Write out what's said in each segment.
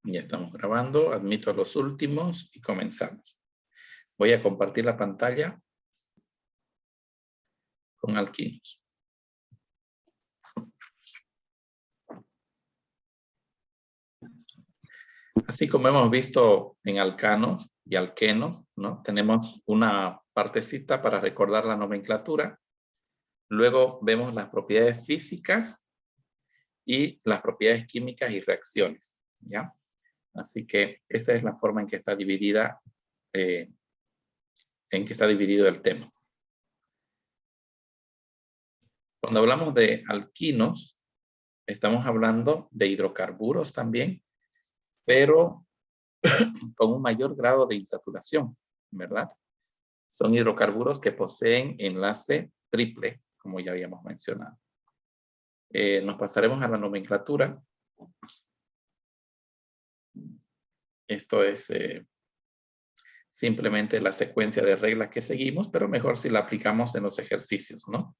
Ya estamos grabando, admito a los últimos y comenzamos. Voy a compartir la pantalla con alquinos. Así como hemos visto en alcanos y alquenos, ¿no? Tenemos una partecita para recordar la nomenclatura. Luego vemos las propiedades físicas y las propiedades químicas y reacciones, ¿ya? Así que esa es la forma en que está dividida, dividido el tema. Cuando hablamos de alquinos, estamos hablando de hidrocarburos también, pero con un mayor grado de insaturación, ¿verdad? Son hidrocarburos que poseen enlace triple, como ya habíamos mencionado. Nos pasaremos a la nomenclatura. Esto es simplemente la secuencia de reglas que seguimos, pero mejor si la aplicamos en los ejercicios, ¿no?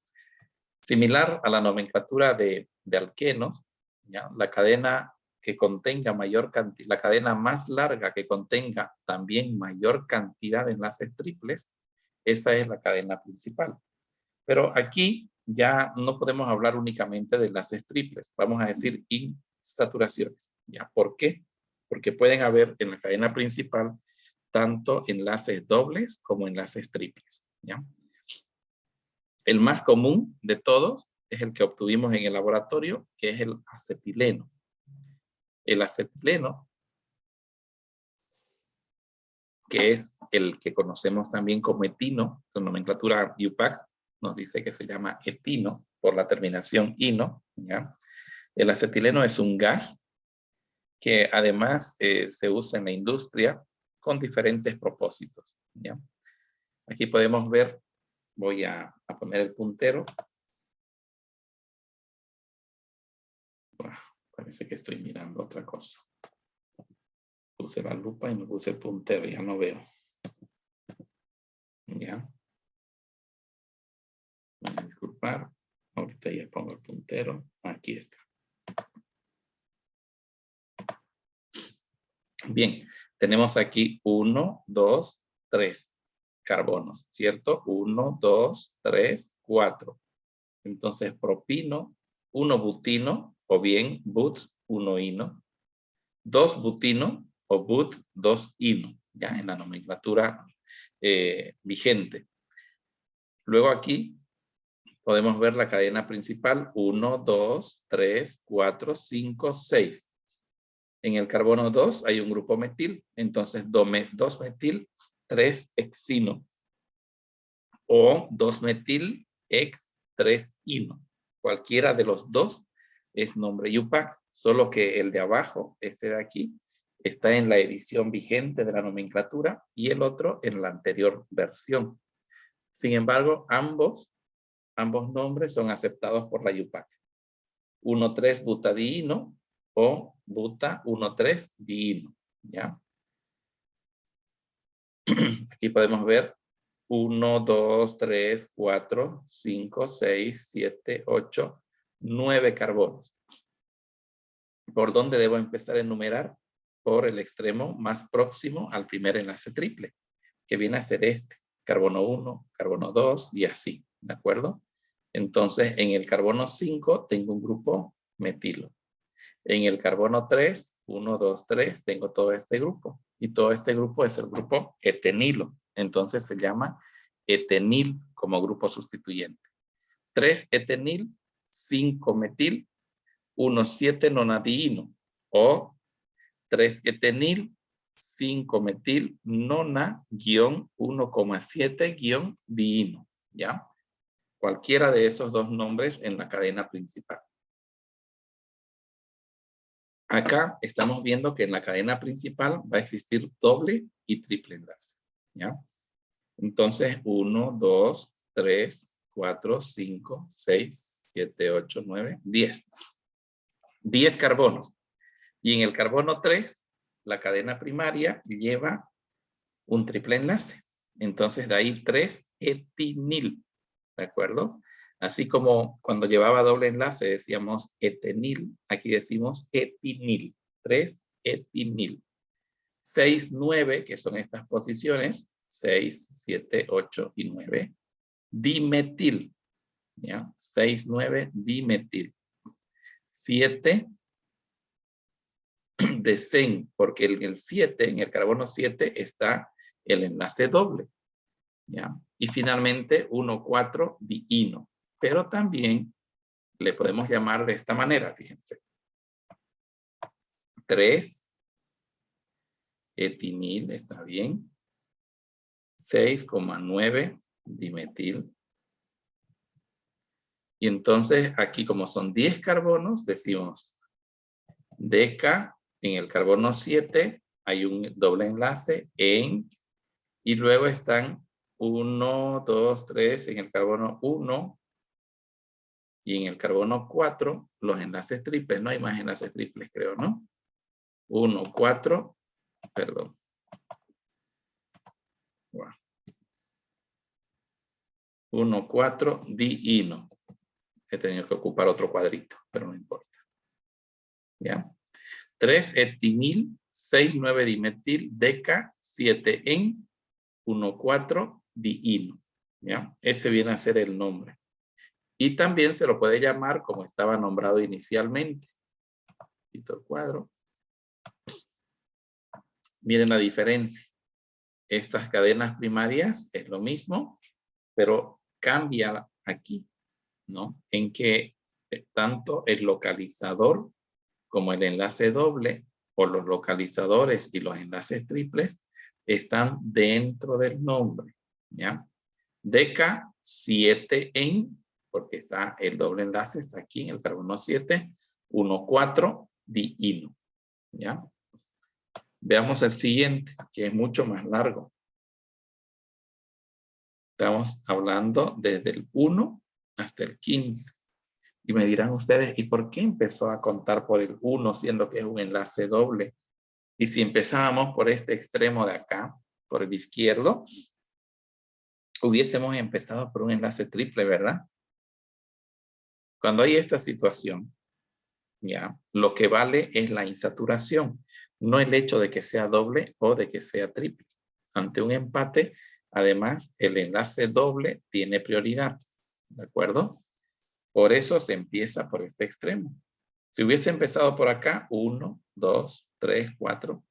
Similar a la nomenclatura de alquenos, ¿ya? La cadena que contenga mayor cantidad, la cadena más larga que contenga también mayor cantidad de enlaces triples, esa es la cadena principal. Pero aquí ya no podemos hablar únicamente de enlaces triples, vamos a decir insaturaciones. ¿Ya? ¿Por qué? Porque pueden haber en la cadena principal tanto enlaces dobles como enlaces triples. ¿Ya? El más común de todos es el que obtuvimos en el laboratorio, que es el acetileno. El acetileno, que es el que conocemos también como etino, su nomenclatura IUPAC nos dice que se llama etino por la terminación ino, ¿ya? El acetileno es un gas que además se usa en la industria con diferentes propósitos, ¿ya? Aquí podemos ver, voy a poner el puntero. Parece que estoy mirando otra cosa. Puse la lupa y no puse el puntero, ya no veo. Ya. Voy a disculpar. Ahorita ya pongo el puntero. Aquí está. Bien, tenemos aquí 1, 2, 3 carbonos, ¿cierto? 1, 2, 3, 4. Entonces, propino, 1 butino, o bien but, 1 ino, 2 butino, o but, 2 ino, ya en la nomenclatura vigente. Luego aquí podemos ver la cadena principal, 1, 2, 3, 4, 5, 6. En el carbono 2 hay un grupo metil, entonces 2 metil, 3 hexino. O 2 metil, hex, 3 ino. Cualquiera de los dos es nombre IUPAC, solo que el de abajo, este de aquí, está en la edición vigente de la nomenclatura y el otro en la anterior versión. Sin embargo, ambos nombres son aceptados por la IUPAC. 1,3-butadieno o buta 1,3-diino, ¿ya? Aquí podemos ver 1, 2, 3, 4, 5, 6, 7, 8, 9 carbonos. ¿Por dónde debo empezar a enumerar? Por el extremo más próximo al primer enlace triple, que viene a ser este, carbono 1, carbono 2 y así, ¿de acuerdo? Entonces, en el carbono 5 tengo un grupo metilo. En el carbono 3, 1, 2, 3, tengo todo este grupo. Y todo este grupo es el grupo etenilo. Entonces se llama etenil como grupo sustituyente. 3 etenil, 5 metil, 1, 7 nonadiino. O 3 etenil, 5 metil, nona, 1,7 diino. ¿Ya? Cualquiera de esos dos nombres en la cadena principal. Acá estamos viendo que en la cadena principal va a existir doble y triple enlace, ¿ya? Entonces, 1, 2, 3, 4, 5, 6, 7, 8, 9, 10. 10 carbonos. Y en el carbono 3, la cadena primaria lleva un triple enlace. Entonces, de ahí 3 etinil, ¿de acuerdo? Así como cuando llevaba doble enlace decíamos etenil, aquí decimos etinil. 3 etinil. 6, 9, que son estas posiciones, 6, 7, 8 y 9, dimetil. ¿Ya? 6, 9, dimetil. 7, desen, porque en el 7, en el carbono 7, está el enlace doble. ¿Ya? Y finalmente 1, 4, diino. Pero también le podemos llamar de esta manera, fíjense. 3, etinil, está bien. 6,9, dimetil. Y entonces aquí como son 10 carbonos, decimos deca en el carbono 7, hay un doble enlace en, y luego están 1, 2, 3 en el carbono 1 y en el carbono 4 los enlaces triples. No hay más enlaces triples, creo, ¿no? 1, 4, perdón. Wow. 1, 4, diino. He tenido que ocupar otro cuadrito, pero no importa. ¿Ya? 3 etinil, 6, 9 dimetil, deca, 7 en, 1, 4 diino. ¿Ya? Ese viene a ser el nombre. Y también se lo puede llamar como estaba nombrado inicialmente. Quito el cuadro. Miren la diferencia. Estas cadenas primarias es lo mismo, pero cambia aquí, ¿no? En que tanto el localizador como el enlace doble o los localizadores y los enlaces triples están dentro del nombre, ¿ya? Deca 7 en, porque está el doble enlace, está aquí en el carbono 7, 1, 4, diino, ¿ya? Veamos el siguiente, que es mucho más largo. Estamos hablando desde el 1 hasta el 15. Y me dirán ustedes, ¿y por qué empezó a contar por el 1 siendo que es un enlace doble? Y si empezábamos por este extremo de acá, por el izquierdo, hubiésemos empezado por un enlace triple, ¿verdad? Cuando hay esta situación, ya, lo que vale es la insaturación, no el hecho de que sea doble o de que sea triple. Ante un empate, además, el enlace doble tiene prioridad, ¿de acuerdo? Por eso se empieza por este extremo. Si hubiese empezado por acá, 1, 2, 3, 4,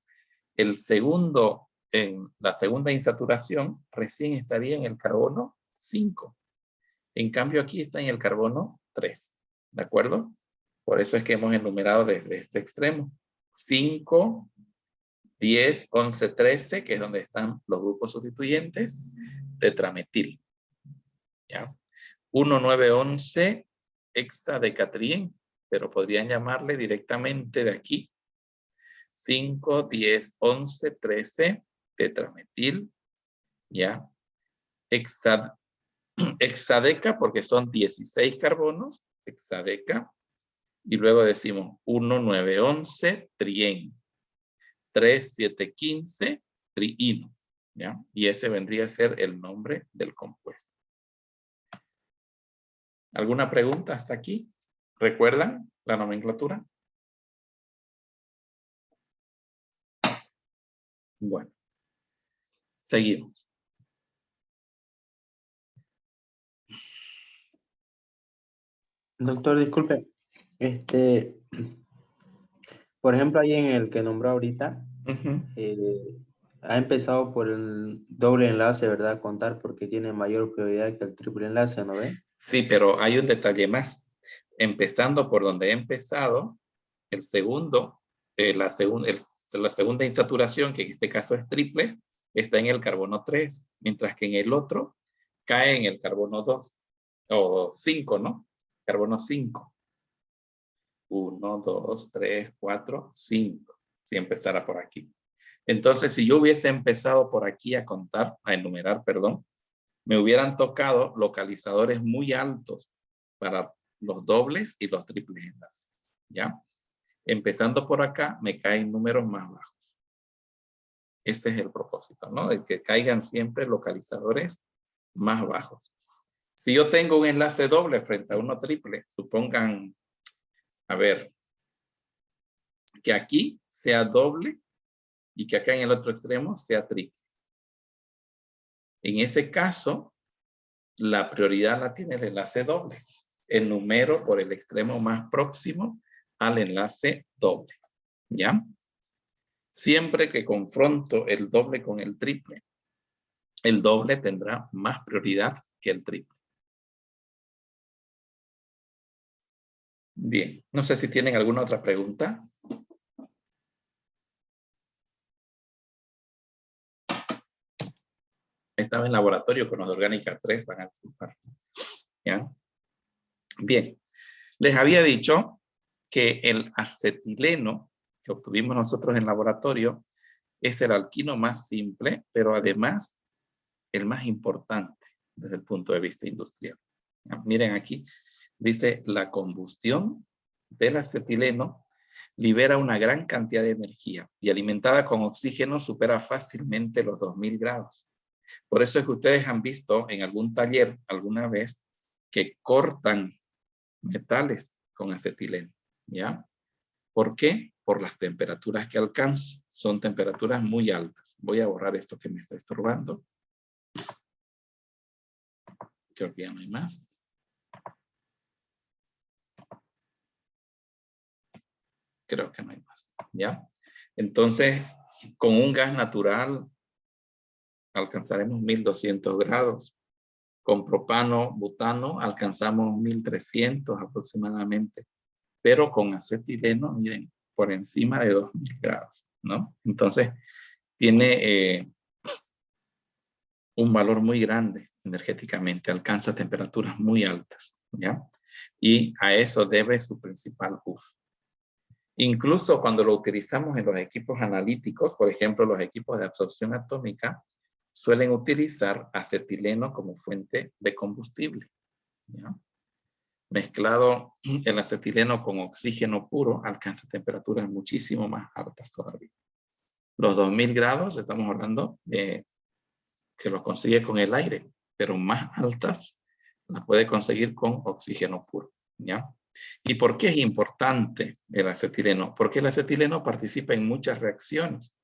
el segundo, en la segunda insaturación, recién estaría en el carbono 5. En cambio, aquí está en el carbono 3. ¿De acuerdo? Por eso es que hemos enumerado desde este extremo. 5, 10, 11, 13, que es donde están los grupos sustituyentes, tetrametil. ¿Ya? 1, 9, 11, hexadecatrien, pero podrían llamarle directamente de aquí. 5, 10, 11, 13, tetrametil, ¿ya? Hexadeca, porque son 16 carbonos, hexadeca, y luego decimos 1, 9, 11, trien, 3, 7, 15, triino, ¿ya? Y ese vendría a ser el nombre del compuesto. ¿Alguna pregunta hasta aquí? ¿Recuerdan la nomenclatura? Bueno, seguimos. Doctor, disculpe. Por ejemplo, ahí en el que nombró ahorita, ha empezado por el doble enlace, ¿verdad? Contar porque tiene mayor prioridad que el triple enlace, ¿no ve? Sí, pero hay un detalle más. Empezando por donde he empezado, el segundo, la segunda insaturación, que en este caso es triple, está en el carbono 3, mientras que en el otro cae en el carbono 2, o 5, ¿no? Carbono 5. 1, 2, 3, 4, 5. Si empezara por aquí. Entonces, si yo hubiese empezado por aquí a contar, a enumerar, perdón, me hubieran tocado localizadores muy altos para los dobles y los triples enlaces, ¿ya? Empezando por acá, me caen números más bajos. Ese es el propósito, ¿no? De que caigan siempre localizadores más bajos. Si yo tengo un enlace doble frente a uno triple, supongan, a ver, que aquí sea doble y que acá en el otro extremo sea triple. En ese caso, la prioridad la tiene el enlace doble. Enumero por el extremo más próximo al enlace doble. ¿Ya? Siempre que confronto el doble con el triple, el doble tendrá más prioridad que el triple. Bien, no sé si tienen alguna otra pregunta. Estaba en laboratorio con los de orgánica 3, van a disculpar. ¿Ya? Bien, les había dicho que el acetileno que obtuvimos nosotros en laboratorio es el alquino más simple, pero además el más importante desde el punto de vista industrial. ¿Ya? Miren aquí, dice la combustión del acetileno libera una gran cantidad de energía y alimentada con oxígeno supera fácilmente los 2000 grados. Por eso es que ustedes han visto en algún taller alguna vez que cortan metales con acetileno, ¿ya? ¿Por qué? Por las temperaturas que alcanza. Son temperaturas muy altas. Voy a borrar esto que me está estorbando. Creo que ya no hay más. Creo que no hay más, ¿ya? Entonces, con un gas natural alcanzaremos 1200 grados. Con propano, butano, alcanzamos 1300 aproximadamente. Pero con acetileno, miren, por encima de 2000 grados, ¿no? Entonces, tiene un valor muy grande energéticamente, alcanza temperaturas muy altas, ¿ya? Y a eso debe su principal uso. Incluso cuando lo utilizamos en los equipos analíticos, por ejemplo, los equipos de absorción atómica, suelen utilizar acetileno como fuente de combustible, ¿ya? Mezclado el acetileno con oxígeno puro, alcanza temperaturas muchísimo más altas todavía. Los 2000 grados, estamos hablando de que lo consigue con el aire, pero más altas las puede conseguir con oxígeno puro, ¿ya? ¿Y por qué es importante el acetileno? Porque el acetileno participa en muchas reacciones.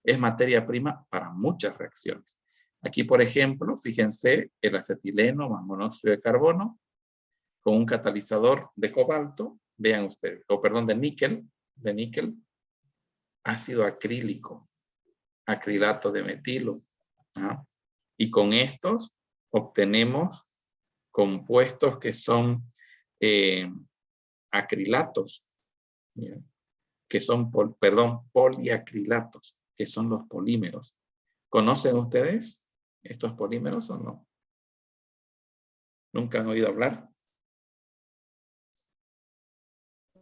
Es materia prima para muchas reacciones. Aquí, por ejemplo, fíjense el acetileno más monóxido de carbono con un catalizador de cobalto, vean ustedes, o perdón, de níquel, ácido acrílico, acrilato de metilo. ¿Ah? Y con estos obtenemos compuestos que son acrilatos, ¿ya? Que son, poliacrilatos, que son los polímeros. ¿Conocen ustedes estos polímeros o no? ¿Nunca han oído hablar?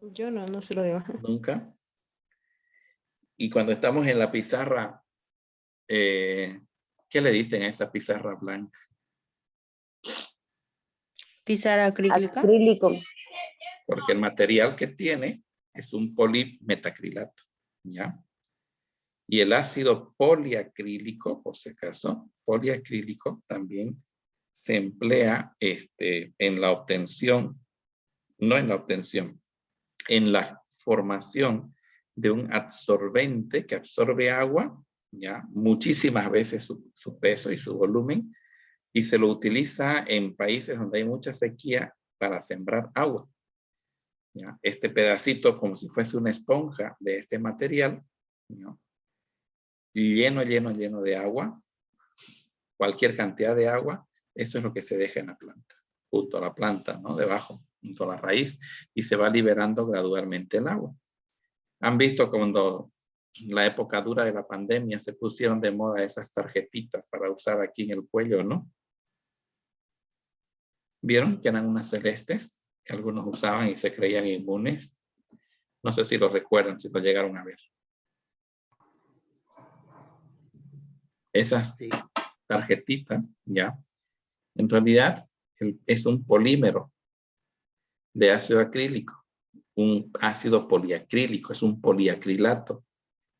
Yo no se lo digo. ¿Nunca? Y cuando estamos en la pizarra, ¿qué le dicen a esa pizarra blanca? Pizarra acrílica. Acrílico. Porque el material que tiene es un polimetacrilato, ¿ya? Y el ácido poliacrílico, por si acaso, poliacrílico también se emplea en la obtención, no en la obtención, en la formación de un absorbente que absorbe agua, ya muchísimas veces su peso y su volumen, y se lo utiliza en países donde hay mucha sequía para sembrar agua. ¿Ya? Este pedacito, como si fuese una esponja de este material, ¿no? lleno de agua, cualquier cantidad de agua, eso es lo que se deja en la planta, junto a la planta, ¿no? Debajo, junto a la raíz, y se va liberando gradualmente el agua. Han visto cuando la época dura de la pandemia se pusieron de moda esas tarjetitas para usar aquí en el cuello, ¿no? ¿Vieron que eran unas celestes que algunos usaban y se creían inmunes? No sé si lo recuerdan, si lo llegaron a ver. Esas tarjetitas, ya, en realidad es un polímero de ácido acrílico, un ácido poliacrílico, es un poliacrilato,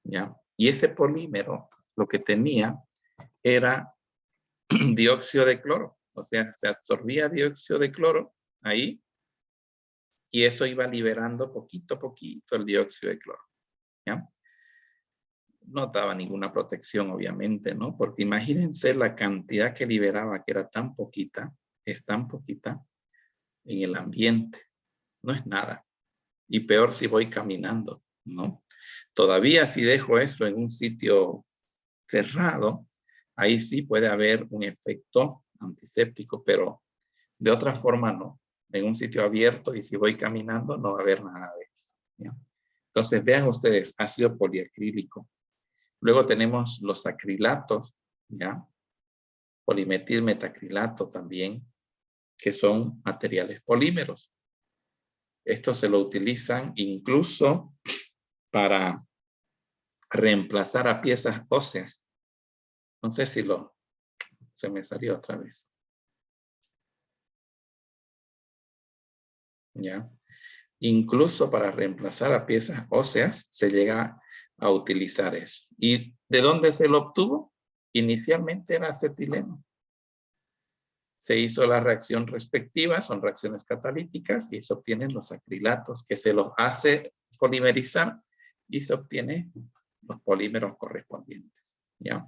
ya. Y ese polímero lo que tenía era dióxido de cloro, o sea, se absorbía dióxido de cloro ahí y eso iba liberando poquito a poquito el dióxido de cloro. ¿ya? No daba ninguna protección, obviamente, ¿no? Porque imagínense la cantidad que liberaba, que era tan poquita, es tan poquita en el ambiente. No es nada. Y peor si voy caminando, ¿no? Todavía si dejo eso en un sitio cerrado, ahí sí puede haber un efecto antiséptico, pero de otra forma no. En un sitio abierto y si voy caminando no va a haber nada de eso, ¿ya? Entonces vean ustedes, ácido poliacrílico. Luego tenemos los acrilatos, ¿ya? Polimetilmetacrilato también, que son materiales polímeros. Estos se lo utilizan incluso para reemplazar a piezas óseas. No sé si se me salió otra vez. ¿Ya? Incluso para reemplazar a piezas óseas se llega a utilizar eso. ¿Y de dónde se lo obtuvo? Inicialmente era acetileno. Se hizo la reacción respectiva, son reacciones catalíticas, y se obtienen los acrilatos, que se los hace polimerizar y se obtienen los polímeros correspondientes, ¿ya?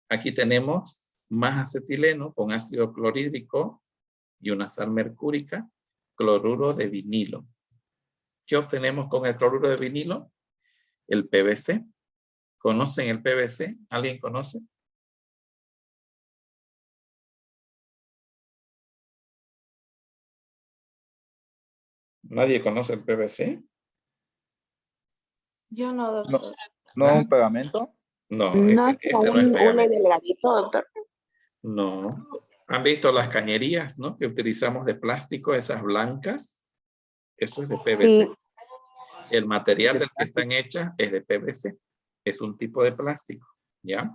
Aquí tenemos más acetileno con ácido clorhídrico y una sal mercúrica, cloruro de vinilo. ¿Qué obtenemos con el cloruro de vinilo? El PVC. ¿Conocen el PVC? ¿Alguien conoce? ¿Nadie conoce el PVC? Yo no, doctor. ¿No un pegamento? No, No, este no es un pegamento. delgadito, doctor. No. ¿Han visto las cañerías, no? Que utilizamos de plástico, esas blancas. Eso es de PVC. Sí. El material del que están hechas es de PVC. Es un tipo de plástico, ¿ya?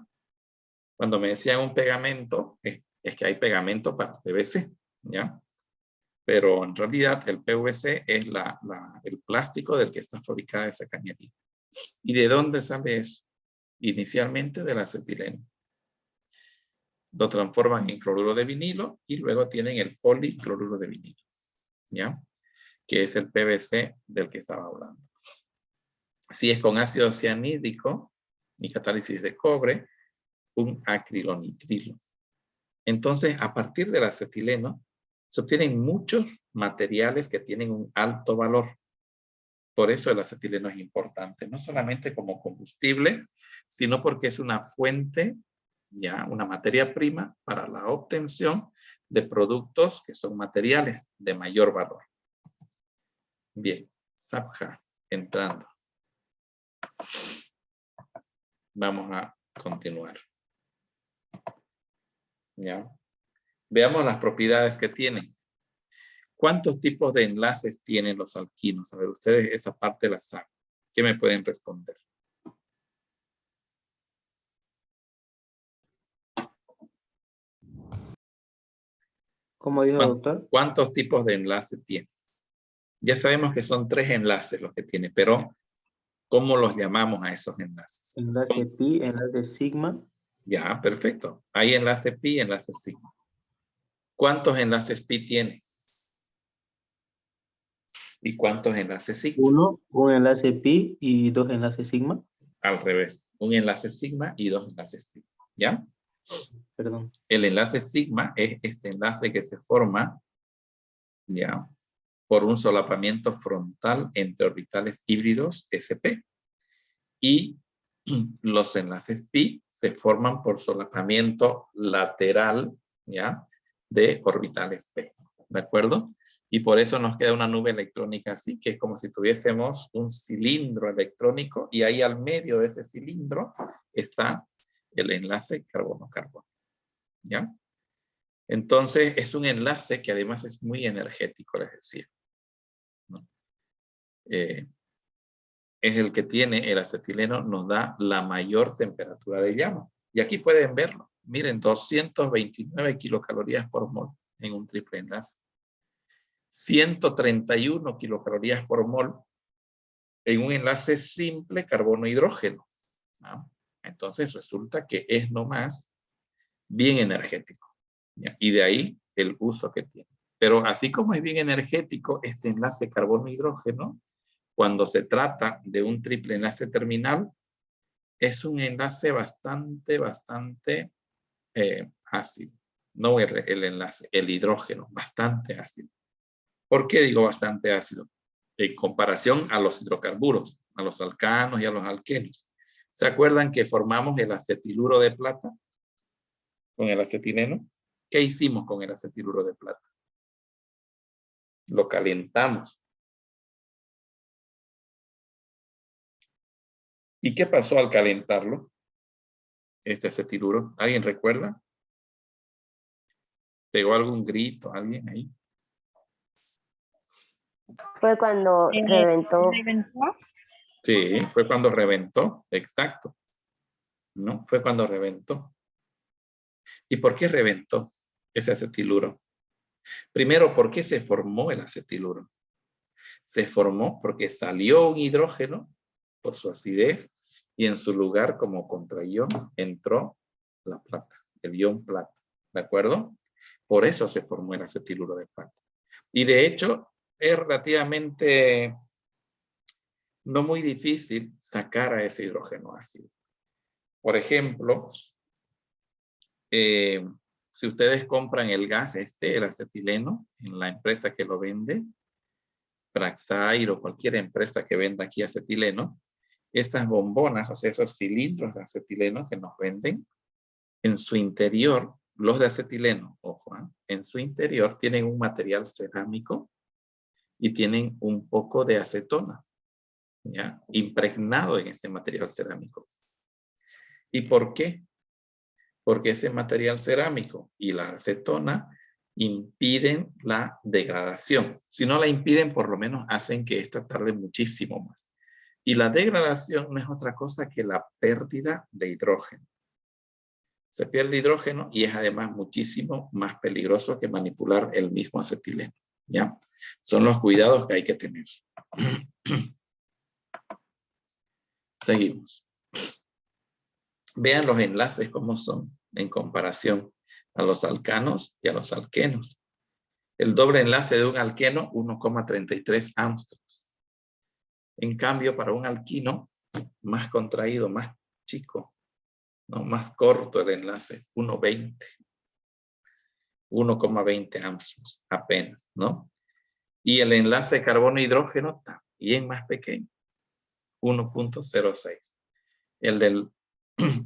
Cuando me decían un pegamento, es que hay pegamento para PVC, ¿ya? Pero en realidad el PVC es el plástico del que está fabricada esa cañería. ¿Y de dónde sale eso? Inicialmente del acetileno. Lo transforman en cloruro de vinilo y luego tienen el policloruro de vinilo, ¿ya? Que es el PVC del que estaba hablando. Si es con ácido cianhídrico y catálisis de cobre, un acrilonitrilo. Entonces, a partir del acetileno, se obtienen muchos materiales que tienen un alto valor. Por eso el acetileno es importante, no solamente como combustible, sino porque es una fuente, ya una materia prima para la obtención de productos que son materiales de mayor valor. Bien, Sabja, entrando. Vamos a continuar. ¿Ya? Veamos las propiedades que tienen. ¿Cuántos tipos de enlaces tienen los alquinos? A ver, ustedes esa parte la saben. ¿Qué me pueden responder? ¿Cómo dijo, doctor? ¿Cuántos tipos de enlaces tiene? Ya sabemos que son 3 enlaces los que tiene, pero ¿cómo los llamamos a esos enlaces? Enlace pi, enlace sigma. Ya, perfecto. Hay enlace pi, enlace sigma. ¿Cuántos enlaces pi tiene? ¿Y cuántos enlaces sigma? Un enlace pi y 2 enlaces sigma. Al revés. Un enlace sigma y 2 enlaces pi. ¿Ya? Perdón. El enlace sigma es este enlace que se forma, ¿ya?, por un solapamiento frontal entre orbitales híbridos sp. Y los enlaces pi se forman por solapamiento lateral, ¿ya?, de orbitales p. ¿De acuerdo? Y por eso nos queda una nube electrónica así, que es como si tuviésemos un cilindro electrónico y ahí al medio de ese cilindro está el enlace carbono-carbono. ¿Ya? Entonces es un enlace que además es muy energético, les decía, ¿no? Es el que tiene el acetileno, nos da la mayor temperatura de llama. Y aquí pueden verlo. Miren, 229 kilocalorías por mol en un triple enlace. 131 kilocalorías por mol en un enlace simple carbono-hidrógeno, ¿no? Entonces resulta que es nomás bien energético, ¿ya? Y de ahí el uso que tiene. Pero así como es bien energético, este enlace carbono-hidrógeno cuando se trata de un triple enlace terminal, es un enlace bastante ácido. No el enlace, el hidrógeno, bastante ácido. ¿Por qué digo bastante ácido? En comparación a los hidrocarburos, a los alcanos y a los alquenos. ¿Se acuerdan que formamos el acetiluro de plata con el acetileno? ¿Qué hicimos con el acetiluro de plata? Lo calentamos. ¿Y qué pasó al calentarlo? Este acetiluro. ¿Alguien recuerda? ¿Pegó algún grito alguien ahí? Fue cuando reventó. Sí, fue cuando reventó. Exacto. ¿No? Fue cuando reventó. ¿Y por qué reventó ese acetiluro? Primero, ¿por qué se formó el acetiluro? Se formó porque salió un hidrógeno por su acidez y en su lugar como contraión entró la plata, el ion plata. ¿De acuerdo? Por eso se formó el acetiluro de plata. Y de hecho es relativamente no muy difícil sacar a ese hidrógeno ácido. Por ejemplo, si ustedes compran el gas el acetileno, en la empresa que lo vende, Praxair o cualquier empresa que venda aquí acetileno, esas bombonas, o sea, esos cilindros de acetileno que nos venden, en su interior, los de acetileno, ojo, en su interior tienen un material cerámico y tienen un poco de acetona, ¿ya? Impregnado en ese material cerámico. ¿Y por qué? Porque ese material cerámico y la acetona impiden la degradación. Si no la impiden, por lo menos hacen que esta tarde muchísimo más. Y la degradación no es otra cosa que la pérdida de hidrógeno. Se pierde hidrógeno y es además muchísimo más peligroso que manipular el mismo acetileno, ¿ya? Son los cuidados que hay que tener. Seguimos. Vean los enlaces cómo son en comparación a los alcanos y a los alquenos. El doble enlace de un alqueno, 1,33 Angstroms. En cambio, para un alquino, más contraído, más chico, ¿no? Más corto el enlace, 1,20 Angstroms apenas, ¿no? Y el enlace de carbono-hidrógeno también más pequeño, 1,06. El del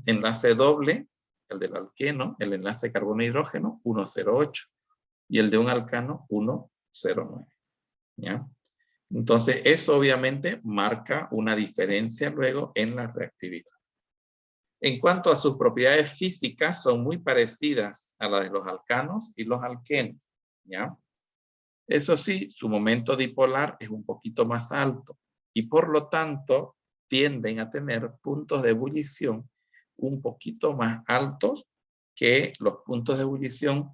enlace doble, el del alqueno, el enlace carbono-hidrógeno, 1,08. Y el de un alcano, 1,09. ¿Ya? Entonces, eso obviamente marca una diferencia luego en la reactividad. En cuanto a sus propiedades físicas, son muy parecidas a las de los alcanos y los alquenos. ¿Ya? Eso sí, su momento dipolar es un poquito más alto y por lo tanto tienden a tener puntos de ebullición un poquito más altos que los puntos de ebullición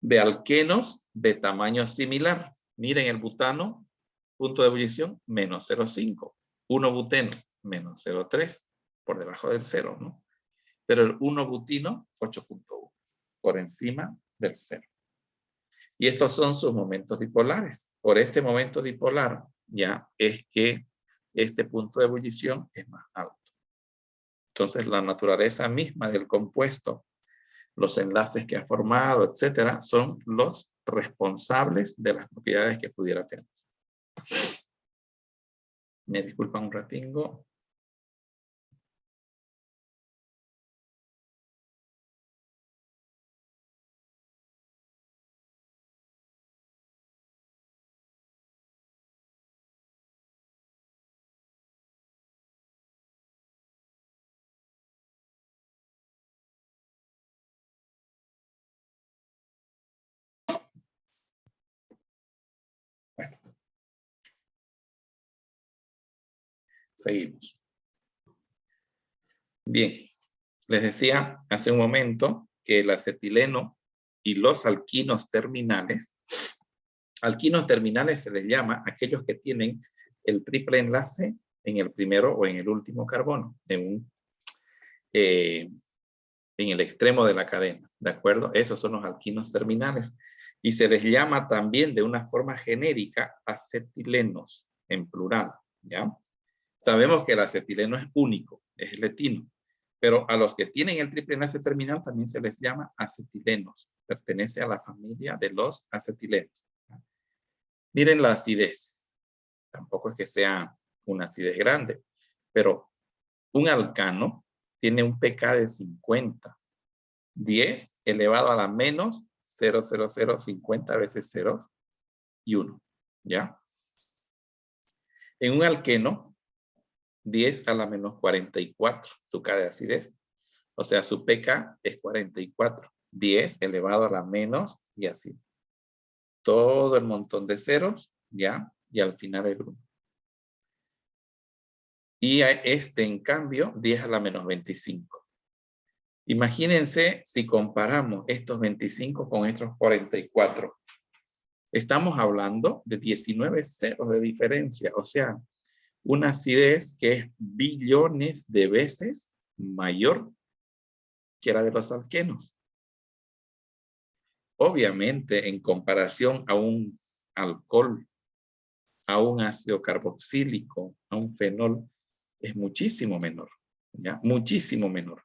de alquenos de tamaño similar. Miren el butano, punto de ebullición, menos 0,5. 1-buteno, menos 0,3, por debajo del 0, ¿no? Pero el 1-butino, 8,1, por encima del 0. Y estos son sus momentos dipolares. Por este momento dipolar, ya es que este punto de ebullición es más alto. Entonces, la naturaleza misma del compuesto, los enlaces que ha formado, etcétera, son los responsables de las propiedades que pudiera tener. Me disculpan un ratingo. Bueno. Seguimos. Bien, les decía hace un momento que el acetileno y los alquinos terminales se les llama aquellos que tienen el triple enlace en el primero o en el último carbono, en el extremo de la cadena, ¿de acuerdo? Esos son los alquinos terminales. Y se les llama también de una forma genérica acetilenos, en plural, ¿ya? Sabemos que el acetileno es único, es el etino, pero a los que tienen el triple enlace terminal también se les llama acetilenos. Pertenece a la familia de los acetilenos. Miren la acidez. Tampoco es que sea una acidez grande, pero un alcano tiene un pK de 50. 10 elevado a la menos 0,0050 veces 0 y 1. ¿Ya? En un alqueno, 10 a la menos 44, su K de acidez. O sea, su pK es 44. 10 elevado a la menos y así. Todo el montón de ceros, ¿ya? Y al final el 1. Y a este, en cambio, 10 a la menos 25. Imagínense si comparamos estos 25 con estos 44. Estamos hablando de 19 ceros de diferencia. O sea, una acidez que es billones de veces mayor que la de los alquenos. Obviamente, en comparación a un alcohol, a un ácido carboxílico, a un fenol, es muchísimo menor, ¿ya? Muchísimo menor.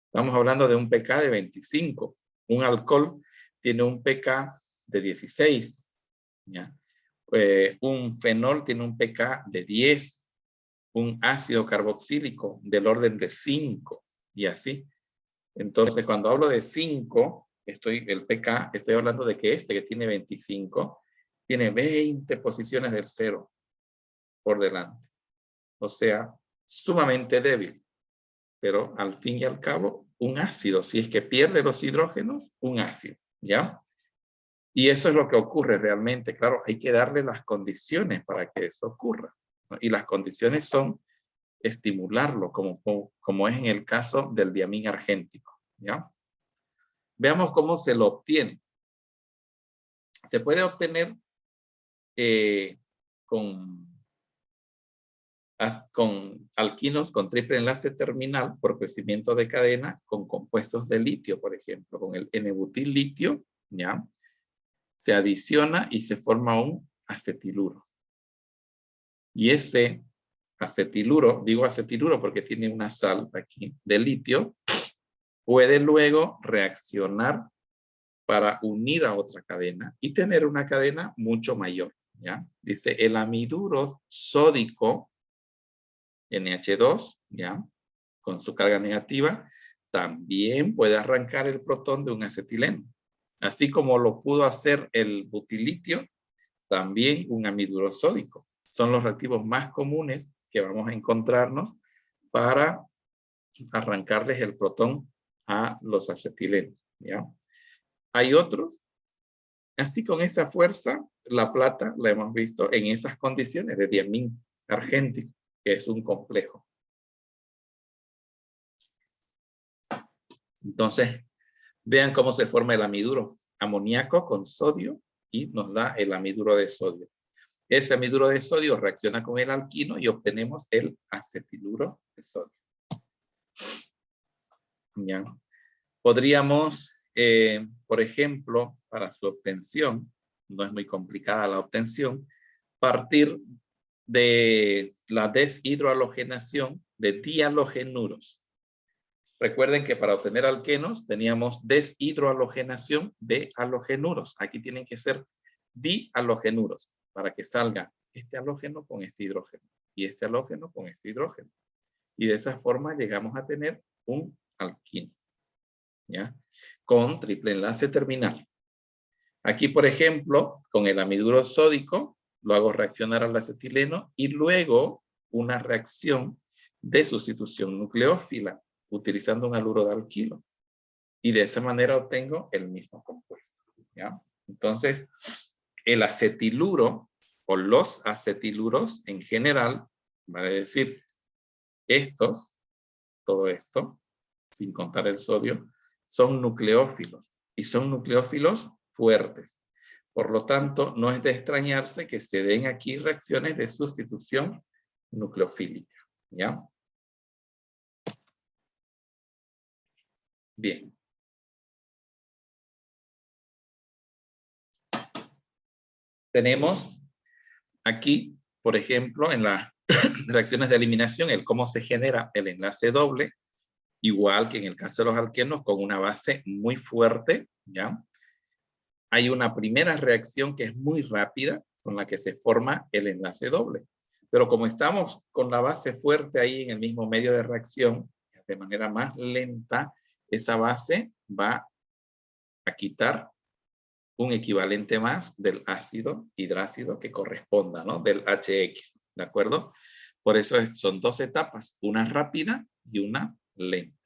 Estamos hablando de un pK de 25. Un alcohol tiene un pK de 16, ¿ya? Un fenol tiene un pK de 10. Un ácido carboxílico del orden de 5 y así. Entonces, cuando hablo de 5, el pK, estoy hablando de que este que tiene 25, tiene 20 posiciones del cero por delante. O sea, sumamente débil. Pero al fin y al cabo, un ácido. Si es que pierde los hidrógenos, un ácido. ¿Ya? Y eso es lo que ocurre realmente. Claro, hay que darle las condiciones para que eso ocurra, ¿no? Y las condiciones son estimularlo, como es en el caso del diamín argéntico. ¿Ya? Veamos cómo se lo obtiene. Se puede obtener con alquinos con triple enlace terminal por crecimiento de cadena con compuestos de litio, por ejemplo, con el N-butil litio, ¿ya? Se adiciona y se forma un acetiluro. Y ese acetiluro, digo acetiluro porque tiene una sal aquí de litio, puede luego reaccionar para unir a otra cadena y tener una cadena mucho mayor, ¿ya? Dice el amiduro sódico NH2, ¿ya? Con su carga negativa, también puede arrancar el protón de un acetileno. Así como lo pudo hacer el butilitio, también un amiduro sódico. Son los reactivos más comunes que vamos a encontrarnos para arrancarles el protón a los acetilenos, ¿ya? Hay otros. Así con esa fuerza, la plata la hemos visto en esas condiciones de diamín argéntico, que es un complejo. Entonces, vean cómo se forma el amiduro. Amoníaco con sodio y nos da el amiduro de sodio. Ese amiduro de sodio reacciona con el alquino y obtenemos el acetiluro de sodio. ¿Ya? Podríamos, por ejemplo, para su obtención, no es muy complicada la obtención, partir de la deshidrohalogenación de dihalogenuros. Recuerden que para obtener alquenos teníamos deshidrohalogenación de halogenuros. Aquí tienen que ser dihalogenuros para que salga este halógeno con este hidrógeno y este halógeno con este hidrógeno. Y de esa forma llegamos a tener un alquino, ¿ya? Con triple enlace terminal. Aquí, por ejemplo, con el amiduro sódico, lo hago reaccionar al acetileno y luego una reacción de sustitución nucleófila utilizando un haluro de alquilo. Y de esa manera obtengo el mismo compuesto, ¿ya? Entonces, el acetiluro o los acetiluros en general, vale decir, estos, todo esto, sin contar el sodio, son nucleófilos y son nucleófilos fuertes. Por lo tanto, no es de extrañarse que se den aquí reacciones de sustitución nucleofílica, ¿ya? Bien. Tenemos aquí, por ejemplo, en la reacciones de eliminación, el cómo se genera el enlace doble, igual que en el caso de los alquenos, con una base muy fuerte, ¿ya? Hay una primera reacción que es muy rápida, con la que se forma el enlace doble. Pero como estamos con la base fuerte ahí en el mismo medio de reacción, de manera más lenta, esa base va a quitar un equivalente más del ácido hidrácido que corresponda, ¿no? Del HX, ¿de acuerdo? Por eso son dos etapas, una rápida y una lenta.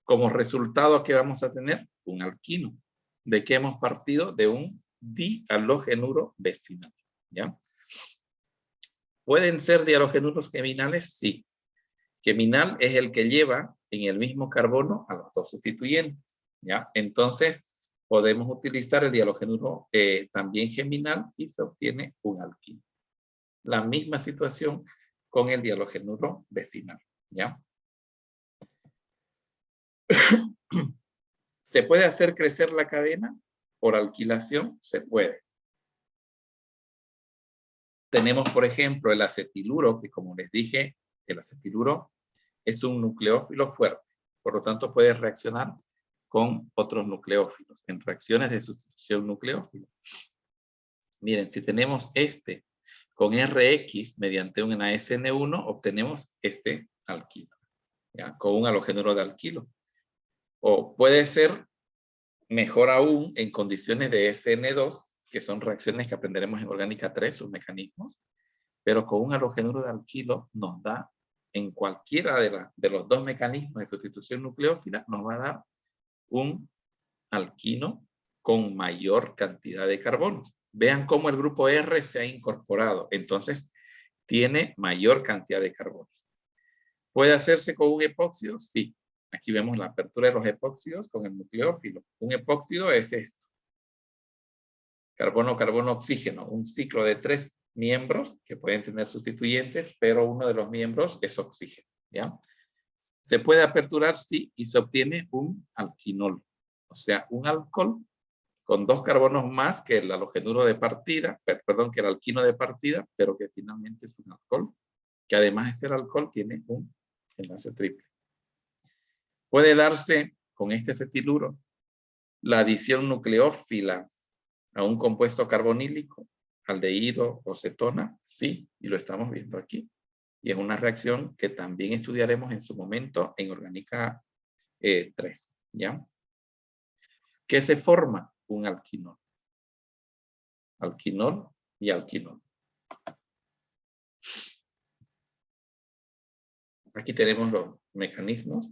Como resultado, ¿qué vamos a tener? Un alquino. ¿De qué hemos partido? De un dihalogenuro vecinal, ¿ya? ¿Pueden ser dihalogenuros geminales? Sí. Geminal es el que lleva en el mismo carbono a los dos sustituyentes, ¿ya? Entonces, podemos utilizar el dihalogenuro también geminal y se obtiene un alquino. La misma situación con el dihalogenuro vecinal, ¿ya? ¿Se puede hacer crecer la cadena por alquilación? Se puede. Tenemos, por ejemplo, el acetiluro, que como les dije, el acetiluro es un nucleófilo fuerte. Por lo tanto, puede reaccionar con otros nucleófilos en reacciones de sustitución nucleófilo. Miren, si tenemos este con RX mediante una SN1, obtenemos este alquilo, ¿ya? Con un halogenuro de alquilo. O puede ser mejor aún en condiciones de SN2, que son reacciones que aprenderemos en orgánica 3, sus mecanismos, pero con un halogenuro de alquilo nos da, en cualquiera de los dos mecanismos de sustitución nucleófila, nos va a dar un alquino con mayor cantidad de carbonos. Vean cómo el grupo R se ha incorporado, entonces tiene mayor cantidad de carbonos. ¿Puede hacerse con un epóxido? Sí. Aquí vemos la apertura de los epóxidos con el nucleófilo. Un epóxido es esto. Carbono, carbono, oxígeno. Un ciclo de 3 miembros que pueden tener sustituyentes, pero uno de los miembros es oxígeno, ¿ya? Se puede aperturar, sí, y se obtiene un alquinol. O sea, un alcohol con 2 carbonos más que el halogenuro de partida, perdón, que el alquino de partida, pero que finalmente es un alcohol, que además de ser alcohol tiene un enlace triple. Puede darse con este acetiluro la adición nucleófila a un compuesto carbonílico, aldehído o cetona, sí, y lo estamos viendo aquí. Y es una reacción que también estudiaremos en su momento en orgánica 3, ¿ya? ¿Qué se forma? Un alquinol. Alquinol y alquinol. Aquí tenemos los mecanismos.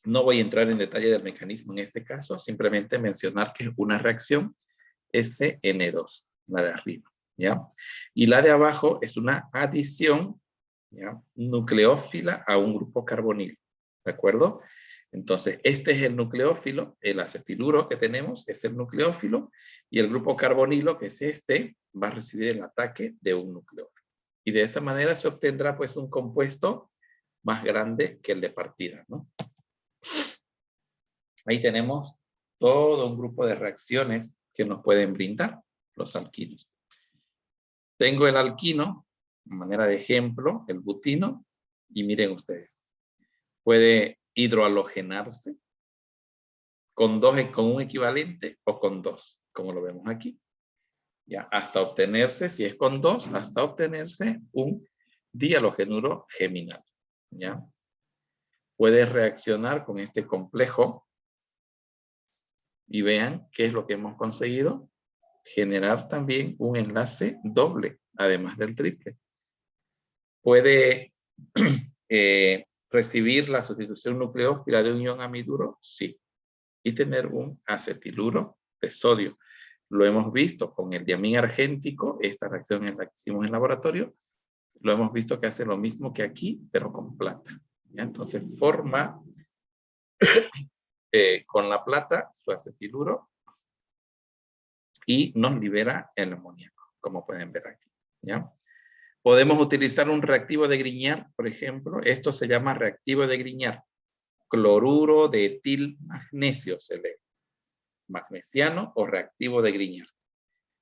No voy a entrar en detalle del mecanismo en este caso, simplemente mencionar que es una reacción SN2, la de arriba, ¿ya? Y la de abajo es una adición, ¿ya? Nucleófila a un grupo carbonilo, ¿de acuerdo? Entonces, este es el nucleófilo, el acetiluro que tenemos es el nucleófilo, y el grupo carbonilo, que es este, va a recibir el ataque de un nucleófilo. Y de esa manera se obtendrá pues un compuesto más grande que el de partida, ¿no? Ahí tenemos todo un grupo de reacciones que nos pueden brindar los alquinos. Tengo el alquino, de manera de ejemplo, el butino, y miren ustedes, puede hidrohalogenarse con un equivalente o con 2, como lo vemos aquí. Ya, hasta obtenerse, si es con 2, hasta obtenerse un dihalogenuro geminal. ¿Ya? Puede reaccionar con este complejo y vean qué es lo que hemos conseguido. Generar también un enlace doble, además del triple. ¿Puede recibir la sustitución nucleófila de un ion amiduro? Sí. Y tener un acetiluro de sodio. Lo hemos visto con el diamín argéntico, esta reacción es la que hicimos en laboratorio. Lo hemos visto que hace lo mismo que aquí, pero con plata. ¿Ya? Entonces forma con la plata su acetiluro y nos libera el amoníaco, como pueden ver aquí. ¿Ya? Podemos utilizar un reactivo de Grignard, por ejemplo. Esto se llama reactivo de Grignard. Cloruro de etil magnesio se lee. Magnesiano o reactivo de Grignard.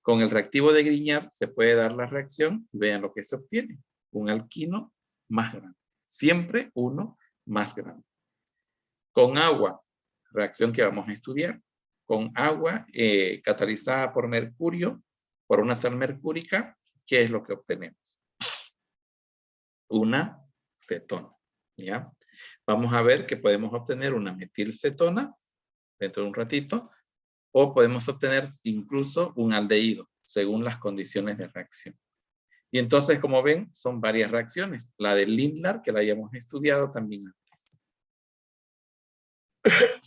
Con el reactivo de Grignard se puede dar la reacción y vean lo que se obtiene. Un alquino más grande. Siempre uno más grande. Con agua, reacción que vamos a estudiar. Con agua catalizada por mercurio, por una sal mercúrica, ¿qué es lo que obtenemos? Una cetona. ¿Ya? Vamos a ver que podemos obtener una metilcetona dentro de un ratito, o podemos obtener incluso un aldehído, según las condiciones de reacción. Y entonces, como ven, son varias reacciones. La de Lindlar, que la hayamos estudiado también antes.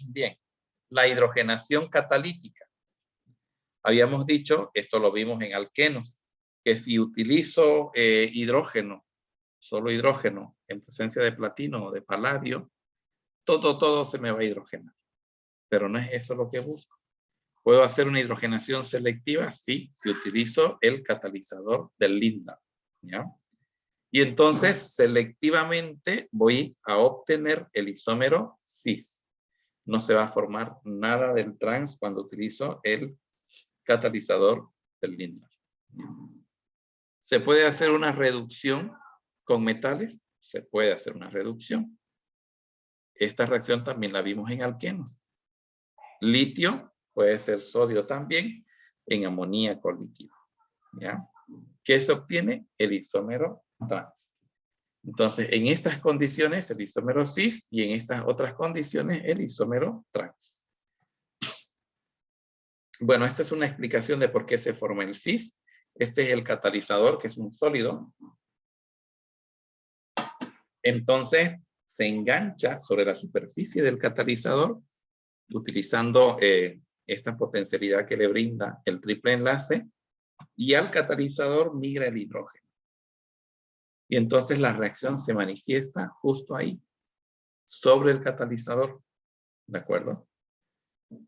Bien, la hidrogenación catalítica. Habíamos dicho, esto lo vimos en alquenos, que si utilizo hidrógeno, solo hidrógeno, en presencia de platino o de paladio, todo se me va a hidrogenar. Pero no es eso lo que busco. ¿Puedo hacer una hidrogenación selectiva? Sí, si utilizo el catalizador del Lindlar. ¿Ya? Y entonces, selectivamente, voy a obtener el isómero cis. No se va a formar nada del trans cuando utilizo el catalizador del Lindlar. ¿Se puede hacer una reducción con metales? Se puede hacer una reducción. Esta reacción también la vimos en alquenos. Litio, puede ser sodio también, en amoníaco líquido. ¿Ya? ¿Qué se obtiene? El isómero trans. Entonces, en estas condiciones, el isómero cis, y en estas otras condiciones, el isómero trans. Bueno, esta es una explicación de por qué se forma el cis. Este es el catalizador, que es un sólido. Entonces, se engancha sobre la superficie del catalizador, utilizando esta potencialidad que le brinda el triple enlace, y al catalizador migra el hidrógeno. Y entonces la reacción se manifiesta justo ahí, sobre el catalizador. ¿De acuerdo?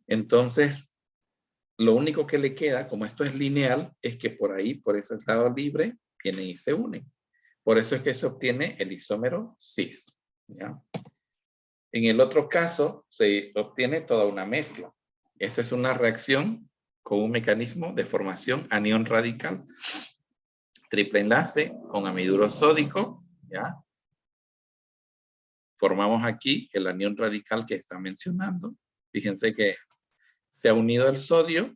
Entonces, lo único que le queda, como esto es lineal, es que por ahí, por ese lado libre, vienen y se unen. Por eso es que se obtiene el isómero cis. ¿Ya? En el otro caso, se obtiene toda una mezcla. Esta es una reacción con un mecanismo de formación anión radical. Triple enlace con amiduro sódico. ¿Ya? Formamos aquí el anión radical que está mencionando. Fíjense que se ha unido el sodio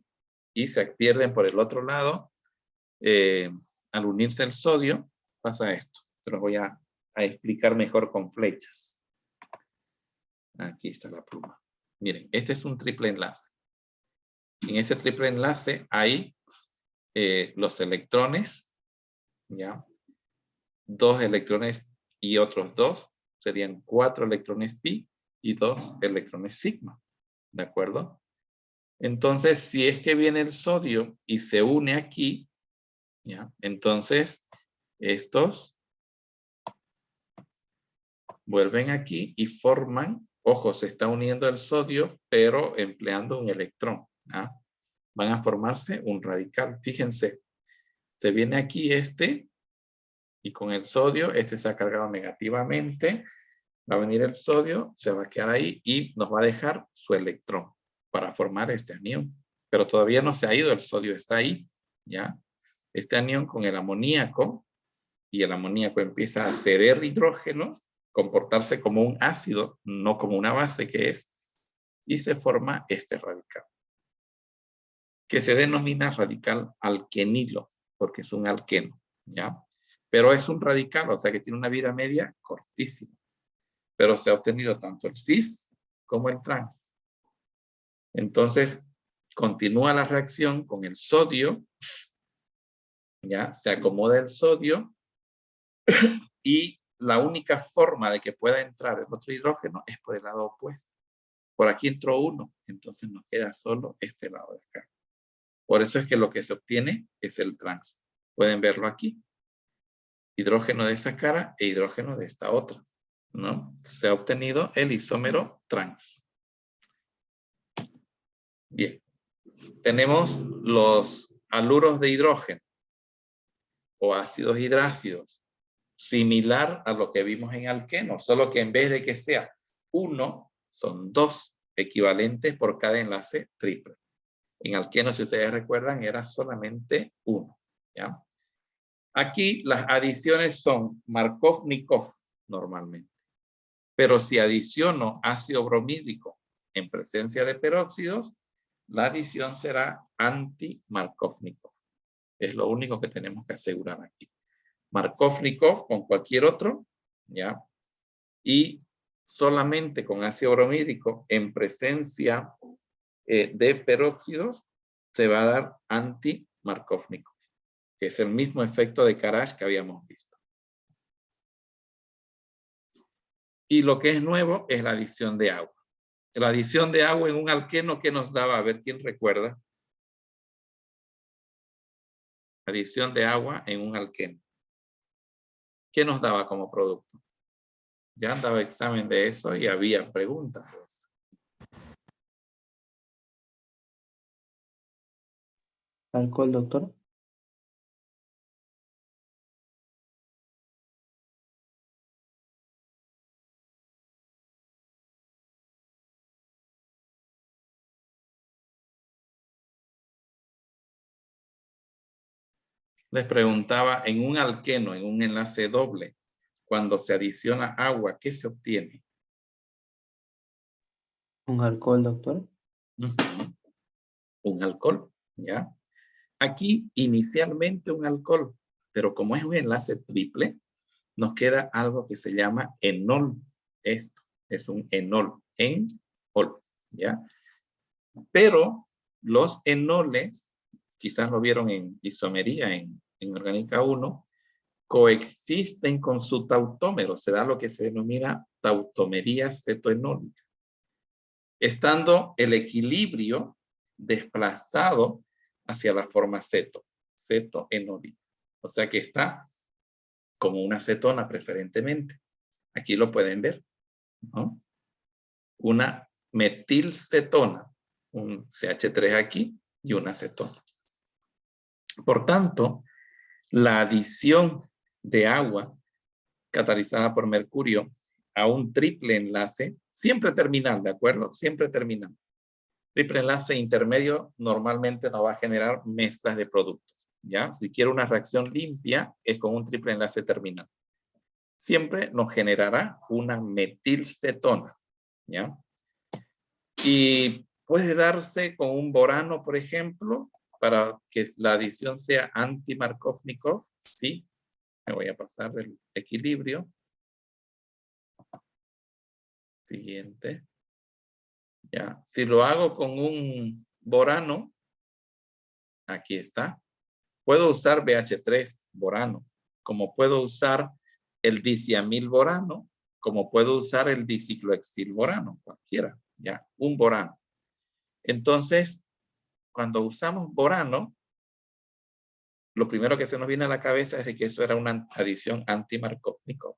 y se pierden por el otro lado. Al unirse el sodio, pasa esto. Te lo voy a explicar mejor con flechas. Aquí está la pluma. Miren, este es un triple enlace. En ese triple enlace hay los electrones, ¿ya? 2 electrones y otros 2. Serían 4 electrones pi y 2 electrones sigma. ¿De acuerdo? Entonces, si es que viene el sodio y se une aquí, ¿ya? Entonces, estos vuelven aquí y forman, ojo, se está uniendo el sodio, pero empleando un electrón. ¿Ya? Van a formarse un radical. Fíjense, se viene aquí este, y con el sodio, este se ha cargado negativamente, va a venir el sodio, se va a quedar ahí y nos va a dejar su electrón para formar este anión. Pero todavía no se ha ido, el sodio está ahí, ¿ya? Este anión con el amoníaco, y el amoníaco empieza a ceder hidrógenos, comportarse como un ácido, no como una base que es, y se forma este radical, que se denomina radical alquenilo, porque es un alqueno, ¿ya? Pero es un radical, o sea que tiene una vida media cortísima. Pero se ha obtenido tanto el cis como el trans. Entonces, continúa la reacción con el sodio, ¿ya? Se acomoda el sodio y la única forma de que pueda entrar el otro hidrógeno es por el lado opuesto. Por aquí entró uno, entonces nos queda solo este lado de acá. Por eso es que lo que se obtiene es el trans. Pueden verlo aquí. Hidrógeno de esta cara e hidrógeno de esta otra, ¿no? Se ha obtenido el isómero trans. Bien. Tenemos los haluros de hidrógeno o ácidos hidrácidos, similar a lo que vimos en alquenos, solo que en vez de que sea uno, son 2 equivalentes por cada enlace triple. En alqueno, si ustedes recuerdan, era solamente 1. ¿Ya? Aquí las adiciones son Markov-Nikov normalmente. Pero si adiciono ácido bromídrico en presencia de peróxidos, la adición será anti-Markov-Nikov. Es lo único que tenemos que asegurar aquí. Markov-Nikov con cualquier otro, ¿ya? Y solamente con ácido bromídrico en presencia de peróxidos se va a dar anti-Markov-Nikov, que es el mismo efecto de Karash que habíamos visto. Y lo que es nuevo es la adición de agua. La adición de agua en un alqueno, ¿qué nos daba? A ver, ¿quién recuerda? Adición de agua en un alqueno. ¿Qué nos daba como producto? Ya andaba examen de eso y había preguntas de eso. ¿Alcohol, doctor? Les preguntaba, en un alqueno, en un enlace doble, cuando se adiciona agua, ¿qué se obtiene? ¿Un alcohol, doctor? Un alcohol, ¿ya? Aquí inicialmente un alcohol, pero como es un enlace triple, nos queda algo que se llama enol. Esto es un enol, enol, ¿ya? Pero los enoles, quizás lo vieron en isomería, en orgánica 1, coexisten con su tautómero. Se da lo que se denomina tautomería cetoenólica. Estando el equilibrio desplazado hacia la forma cetoenólica. O sea que está como una cetona preferentemente. Aquí lo pueden ver, ¿no? Una metilcetona, un CH3 aquí y una cetona. Por tanto, la adición de agua catalizada por mercurio a un triple enlace, siempre terminal, ¿de acuerdo? Siempre terminal. Triple enlace intermedio normalmente no va a generar mezclas de productos, ¿ya? Si quiero una reacción limpia, es con un triple enlace terminal. Siempre nos generará una metilcetona, ¿ya? Y puede darse con un borano, por ejemplo, para que la adición sea anti-Markov-Nikov, sí. Me voy a pasar del equilibrio. Siguiente. Ya. Si lo hago con un borano, aquí está. Puedo usar BH3 borano, como puedo usar el diciamil borano, como puedo usar el diciclohexil borano, cualquiera, ya, un borano. Entonces, cuando usamos borano, lo primero que se nos viene a la cabeza es de que esto era una adición anti-Markov-Nikov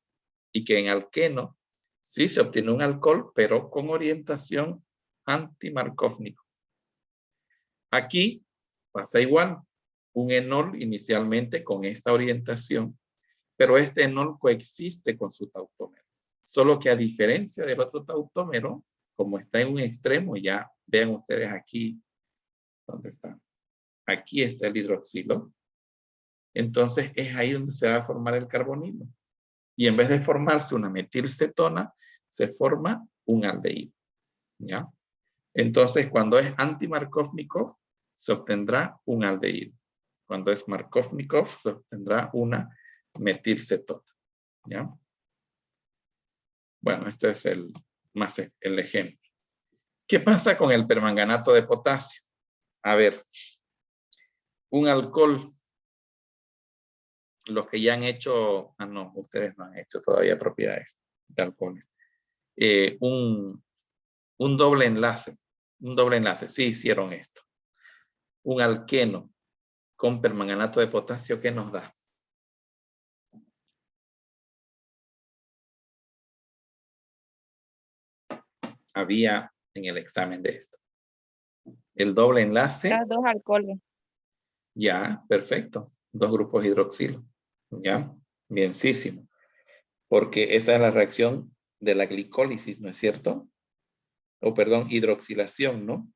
y que en alqueno sí se obtiene un alcohol, pero con orientación anti-Markov-Nikov. Aquí pasa igual, un enol inicialmente con esta orientación, pero este enol coexiste con su tautómero. Solo que a diferencia del otro tautómero, como está en un extremo, ya vean ustedes aquí, ¿dónde está? Aquí está el hidroxilo. Entonces es ahí donde se va a formar el carbonilo. Y en vez de formarse una metilcetona, se forma un aldehído. ¿Ya? Entonces, cuando es anti-Markov-Nikov, se obtendrá un aldehído. Cuando es Markov-Nikov, se obtendrá una metilcetona. ¿Ya? Bueno, este es el ejemplo. ¿Qué pasa con el permanganato de potasio? A ver, un alcohol, los que ya han hecho, no, ustedes no han hecho todavía propiedades de alcoholes. Un doble enlace, sí hicieron esto. Un alqueno con permanganato de potasio, ¿qué nos da? Había en el examen de esto. El doble enlace. Las dos alcoholes. Ya, perfecto. Dos grupos hidroxilo. Ya, bienísimo. Porque esa es la reacción de la glicólisis, ¿no es cierto? O perdón, hidroxilación, ¿no?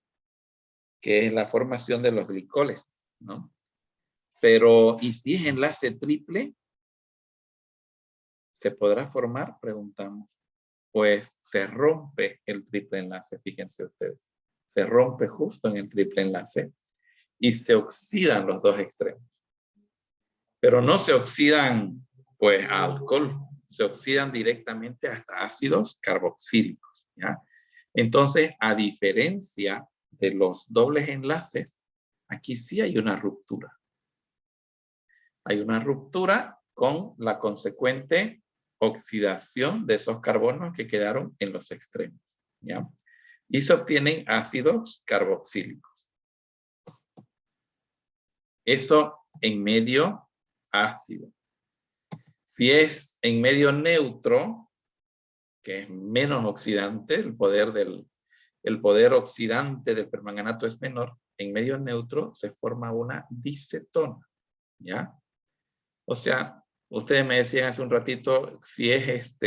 que es la formación de los glicoles, ¿no? Pero, ¿y si es enlace triple? ¿Se podrá formar? Preguntamos. Pues se rompe el triple enlace, fíjense ustedes. Se rompe justo en el triple enlace y se oxidan los dos extremos. Pero no se oxidan, pues, a alcohol. Se oxidan directamente hasta ácidos carboxílicos, ¿ya? Entonces, a diferencia de los dobles enlaces, aquí sí hay una ruptura. Hay una ruptura con la consecuente oxidación de esos carbonos que quedaron en los extremos, ¿ya? Y se obtienen ácidos carboxílicos. Eso en medio ácido. Si es en medio neutro, que es menos oxidante, el poder oxidante del permanganato es menor, en medio neutro se forma una dicetona, ¿ya? O sea, ustedes me decían hace un ratito, si es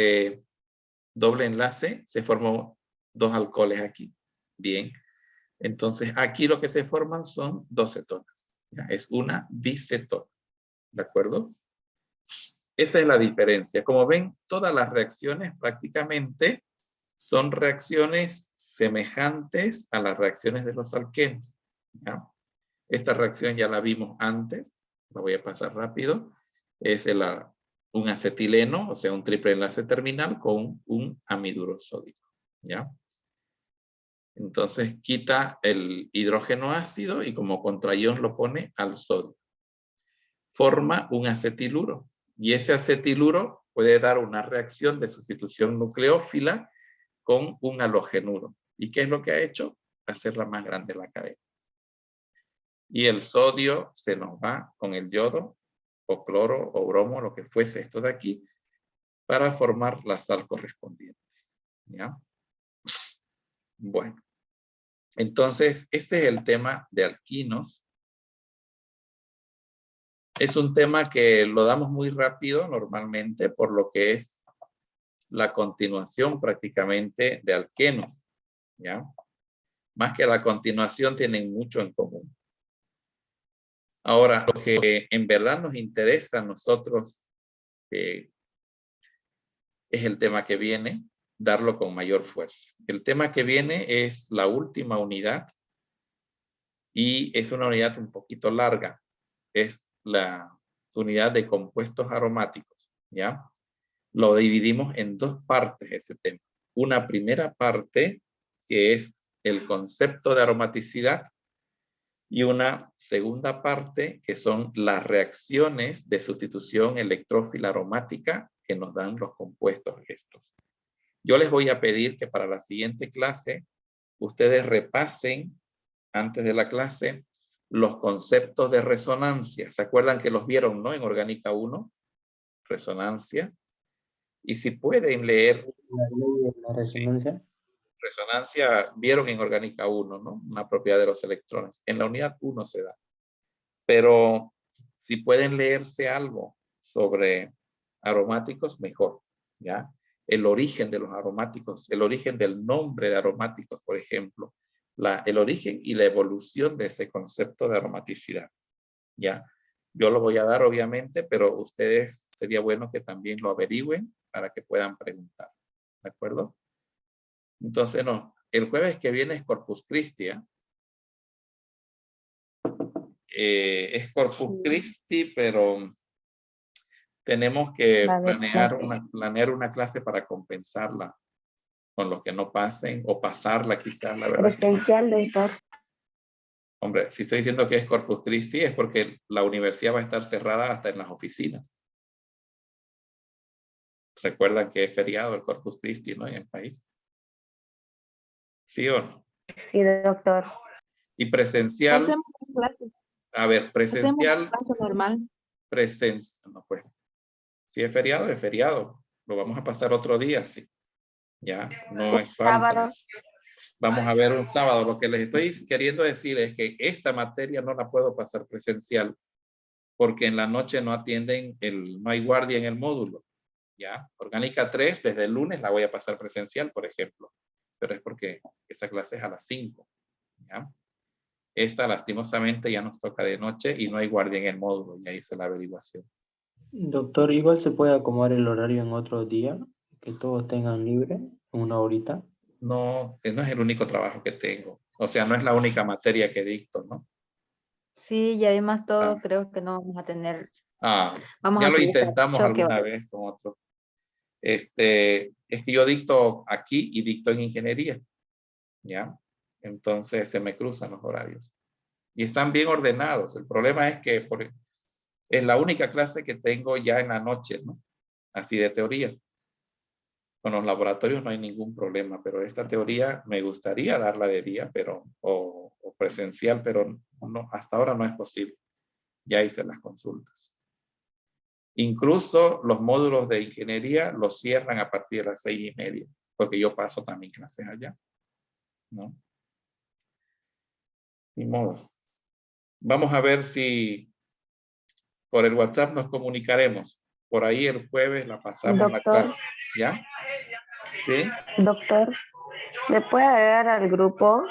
doble enlace, se forman dos alcoholes aquí. Bien. Entonces, aquí lo que se forman son dos cetonas. ¿Ya? Es una dicetona. ¿De acuerdo? Esa es la diferencia. Como ven, todas las reacciones prácticamente son reacciones semejantes a las reacciones de los alquenos, ¿ya? Esta reacción ya la vimos antes, la voy a pasar rápido. Es un acetileno, o sea, un triple enlace terminal con un amiduro sódico, ¿ya? Entonces quita el hidrógeno ácido y como contraión lo pone al sodio. Forma un acetiluro y ese acetiluro puede dar una reacción de sustitución nucleófila con un halogenuro. ¿Y qué es lo que ha hecho? Hacerla más grande la cadena. Y el sodio se nos va con el yodo o cloro o bromo, lo que fuese esto de aquí, para formar la sal correspondiente. ¿Ya? Bueno, entonces este es el tema de alquinos. Es un tema que lo damos muy rápido normalmente por lo que es la continuación prácticamente de alquenos. ¿Ya? Más que la continuación tienen mucho en común. Ahora, lo que en verdad nos interesa a nosotros es el tema que viene, darlo con mayor fuerza. El tema que viene es la última unidad y es una unidad un poquito larga. Es la unidad de compuestos aromáticos, ¿ya? Lo dividimos en dos partes ese tema. Una primera parte que es el concepto de aromaticidad y una segunda parte que son las reacciones de sustitución electrófila aromática que nos dan los compuestos estos. Yo les voy a pedir que para la siguiente clase ustedes repasen antes de la clase los conceptos de resonancia. ¿Se acuerdan que los vieron, no? En Orgánica 1, resonancia. Y si pueden leer... La resonancia. Sí, resonancia vieron en Orgánica 1, ¿no? Una propiedad de los electrones. En la unidad 1 se da. Pero si pueden leerse algo sobre aromáticos, mejor, ¿ya? El origen de los aromáticos, el origen del nombre de aromáticos, por ejemplo, el origen y la evolución de ese concepto de aromaticidad, ¿ya? Yo lo voy a dar, obviamente, pero ustedes sería bueno que también lo averigüen para que puedan preguntar, ¿de acuerdo? Entonces, no, el jueves que viene es Corpus Christi, ¿eh? Es Corpus Christi, pero tenemos que planear una clase para compensarla con los que no pasen o pasarla quizás, la verdad. Presencial, doctor. Hombre, si estoy diciendo que es Corpus Christi es porque la universidad va a estar cerrada hasta en las oficinas. Recuerdan que es feriado el Corpus Christi, ¿no? En el país. ¿Sí o no? Sí, doctor. Y presencial. Hacemos clase. A ver, presencial. Hacemos clase normal. No, pues. Si es feriado. Lo vamos a pasar otro día, sí. Ya, no es falta. Sábado. Vamos a ver un sábado. Lo que les estoy queriendo decir es que esta materia no la puedo pasar presencial porque en la noche no atienden, no hay guardia en el módulo. ¿Ya? Orgánica 3, desde el lunes la voy a pasar presencial, por ejemplo. Pero es porque esa clase es a las 5. ¿Ya? Esta lastimosamente ya nos toca de noche y no hay guardia en el módulo, ya hice la averiguación. Doctor, igual se puede acomodar el horario en otro día, que todos tengan libre, una horita. No, no es el único trabajo que tengo. O sea, no es la única materia que dicto, ¿no? Sí, y además todos Ah. creo que no vamos a tener, Ya lo utilizar intentamos choque. alguna vez con otro. Es que yo dicto aquí y dicto en ingeniería, ¿ya? Entonces se me cruzan los horarios. Y están bien ordenados. El problema es que es la única clase que tengo ya en la noche, ¿no? Así de teoría. Con los laboratorios no hay ningún problema, pero esta teoría me gustaría darla de día, pero, o presencial, pero no, hasta ahora no es posible. Ya hice las consultas. Incluso los módulos de ingeniería los cierran a partir de las 6:30, porque yo paso también clases allá, ¿no? Ni modo. Vamos a ver si por el WhatsApp nos comunicaremos. Por ahí el jueves la pasamos la Doctor, clase, ¿ya? ¿Sí? doctor, ¿me puede agregar al grupo?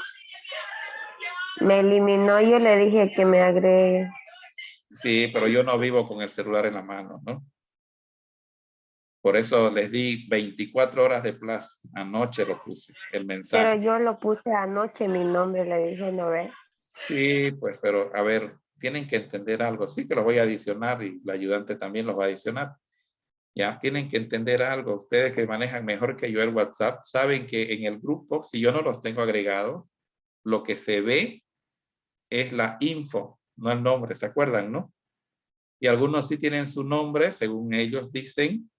Me eliminó, yo le dije que me agregue. Sí, pero yo no vivo con el celular en la mano, ¿no? Por eso les di 24 horas de plazo. Anoche lo puse, el mensaje. Pero yo lo puse anoche, mi nombre, le dije, ¿no ve? Sí, pues, pero a ver, tienen que entender algo. Sí que lo voy a adicionar y la ayudante también los va a adicionar. Ya, tienen que entender algo. Ustedes que manejan mejor que yo el WhatsApp, saben que en el grupo, si yo no los tengo agregados, lo que se ve es la info, no el nombre, ¿se acuerdan, no? Y algunos sí tienen su nombre, según ellos dicen,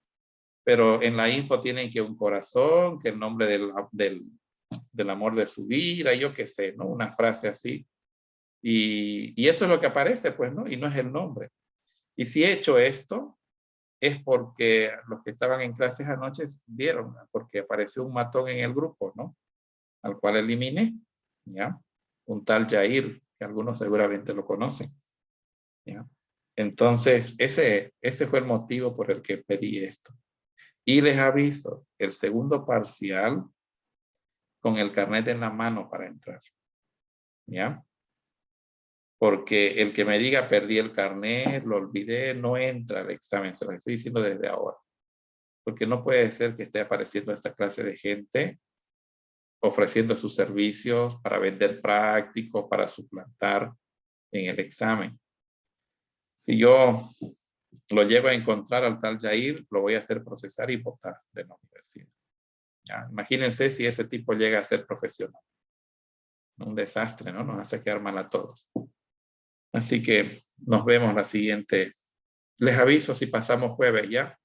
pero en la info tienen que un corazón, que el nombre del amor de su vida, yo qué sé, ¿no? Una frase así. Y eso es lo que aparece, pues, ¿no? Y no es el nombre. Y si he hecho esto, es porque los que estaban en clases anoche vieron, porque apareció un matón en el grupo, ¿no? Al cual eliminé, ¿ya? Un tal Jair, que algunos seguramente lo conocen, ¿ya? Entonces, ese fue el motivo por el que pedí esto. Y les aviso, el segundo parcial con el carnet en la mano para entrar, ¿ya? Porque el que me diga perdí el carnet, lo olvidé, no entra al examen, se lo estoy diciendo desde ahora. Porque no puede ser que esté apareciendo esta clase de gente ofreciendo sus servicios para vender prácticos, para suplantar en el examen. Si yo lo llego a encontrar al tal Jair, lo voy a hacer procesar y votar de la universidad. ¿Ya? Imagínense si ese tipo llega a ser profesional. Un desastre, ¿no? Nos hace quedar mal a todos. Así que nos vemos la siguiente. Les aviso si pasamos jueves, ¿ya?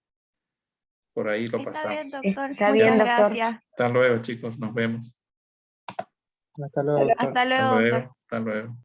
Por ahí lo Está bien, pasamos. doctor. Está Muchas bien, doctor. gracias. Hasta luego, chicos. Nos vemos. Hasta luego, doctor. Hasta Hasta luego, doctor. luego. Hasta luego.